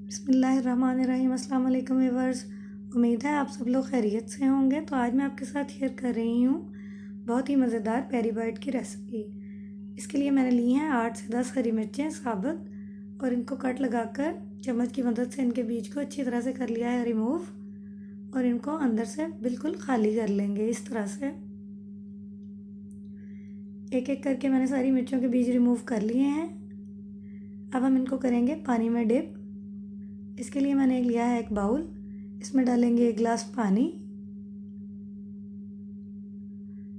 बिस्मिल्लाहिर्रहमानिर्रहीम। अस्सलाम वालेकुम व्यूअर्स। उम्मीद है आप सब लोग खैरियत से होंगे। तो आज मैं आपके साथ शेयर कर रही हूँ बहुत ही मज़ेदार पेरी बाइट की रेसिपी। इसके लिए मैंने ली हैं 8 से 10 हरी मिर्चें साबुत और इनको कट लगाकर चम्मच की मदद से इनके बीज को अच्छी तरह से कर लिया है रिमूव और इनको अंदर से बिल्कुल खाली कर लेंगे। इस तरह से एक एक करके मैंने सारी मिर्चों के बीज रिमूव कर लिए हैं। अब हम इनको करेंगे पानी में डिप। इसके लिए मैंने लिया है एक बाउल, इसमें डालेंगे 1 गिलास पानी,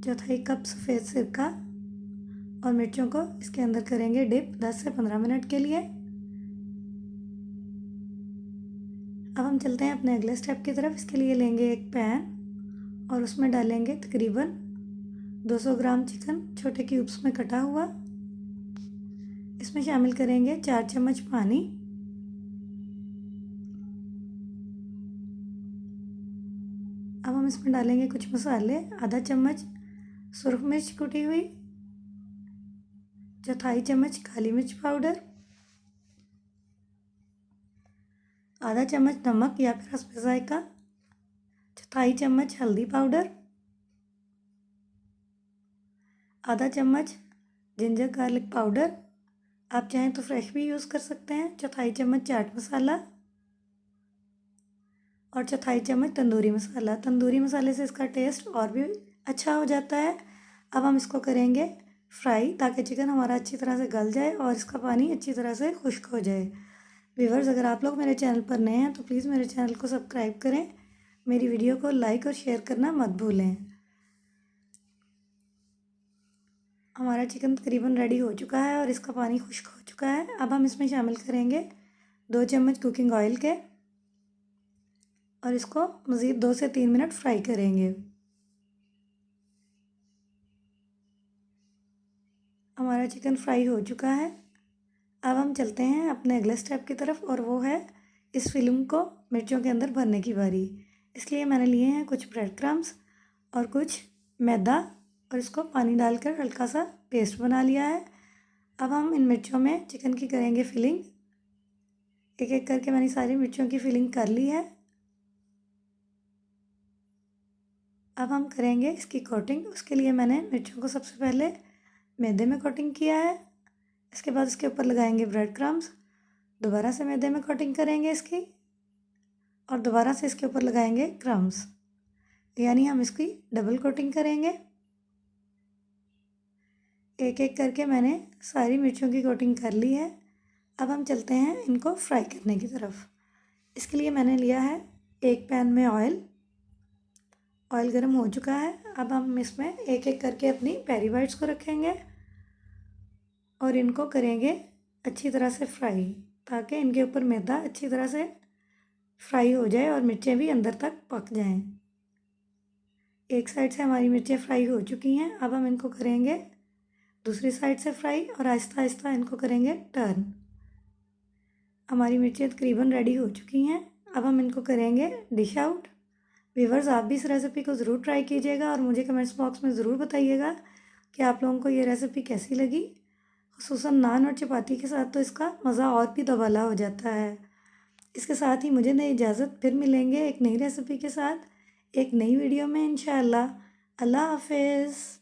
चौथाई कप सफ़ेद सिरका और मिर्चों को इसके अंदर करेंगे डिप 10 से 15 मिनट के लिए। अब हम चलते हैं अपने अगले स्टेप की तरफ। इसके लिए लेंगे एक पैन और उसमें डालेंगे तकरीबन 200 ग्राम चिकन छोटे क्यूब्स में कटा हुआ। इसमें शामिल करेंगे 4 चम्मच पानी। अब हम इसमें डालेंगे कुछ मसाले, आधा चम्मच सुरख मिर्च कुटी हुई, चौथाई चम्मच काली मिर्च पाउडर, आधा चम्मच नमक या फिर हस्ब जायका, चौथाई चम्मच हल्दी पाउडर, आधा चम्मच जिंजर गार्लिक पाउडर, आप चाहें तो फ्रेश भी यूज़ कर सकते हैं, चौथाई चम्मच चाट मसाला और चौथाई चम्मच तंदूरी मसाला। तंदूरी मसाले से इसका टेस्ट और भी अच्छा हो जाता है। अब हम इसको करेंगे फ्राई ताकि चिकन हमारा अच्छी तरह से गल जाए और इसका पानी अच्छी तरह से खुश्क हो जाए। व्यूअर्स, अगर आप लोग मेरे चैनल पर नए हैं तो प्लीज़ मेरे चैनल को सब्सक्राइब करें, मेरी वीडियो को लाइक और शेयर करना मत भूलें। हमारा चिकन तकरीबन रेडी हो चुका है और इसका पानी खुश्क हो चुका है। अब हम इसमें शामिल करेंगे 2 चम्मच कुकिंग ऑयल के और इसको मज़ीद 2 से 3 मिनट फ्राई करेंगे। हमारा चिकन फ्राई हो चुका है। अब हम चलते हैं अपने अगले स्टेप की तरफ और वो है इस फिल्म को मिर्चों के अंदर भरने की बारी। इसलिए मैंने लिए हैं कुछ ब्रेड क्रम्स और कुछ मैदा और इसको पानी डालकर हल्का सा पेस्ट बना लिया है। अब हम इन मिर्चों में चिकन की करेंगे फिलिंग। एक एक करके मैंने सारी मिर्चों की फिलिंग कर ली है। अब हम करेंगे इसकी कोटिंग। उसके लिए मैंने मिर्चों को सबसे पहले मैदे में कोटिंग किया है। इसके बाद इसके ऊपर लगाएंगे ब्रेड क्रम्स, दोबारा से मैदे में कोटिंग करेंगे इसकी और दोबारा से इसके ऊपर लगाएंगे क्रम्स, यानी हम इसकी डबल कोटिंग करेंगे। एक एक करके मैंने सारी मिर्चों की कोटिंग कर ली है। अब हम चलते हैं इनको फ्राई करने की तरफ। इसके लिए मैंने लिया है एक पैन में ऑयल गर्म हो चुका है। अब हम इसमें एक एक करके अपनी पेरी बाइट्स को रखेंगे और इनको करेंगे अच्छी तरह से फ्राई ताकि इनके ऊपर मैदा अच्छी तरह से फ्राई हो जाए और मिर्चें भी अंदर तक पक जाएं। एक साइड से हमारी मिर्चें फ्राई हो चुकी हैं। अब हम इनको करेंगे दूसरी साइड से फ्राई और आहिस्ता आहिस्ता इनको करेंगे टर्न। हमारी मिर्चें तकरीबन रेडी हो चुकी हैं। अब हम इनको करेंगे डिश आउट। व्यूअर्स, आप भी इस रेसिपी को ज़रूर ट्राई कीजिएगा और मुझे कमेंट्स बॉक्स में ज़रूर बताइएगा कि आप लोगों को ये रेसिपी कैसी लगी। खुसूसन नान और चपाती के साथ तो इसका मज़ा और भी दोबाला हो जाता है। इसके साथ ही मुझे नई इजाज़त, फिर मिलेंगे एक नई रेसिपी के साथ एक नई वीडियो में इंशाअल्लाह। अल्लाह हाफिज़।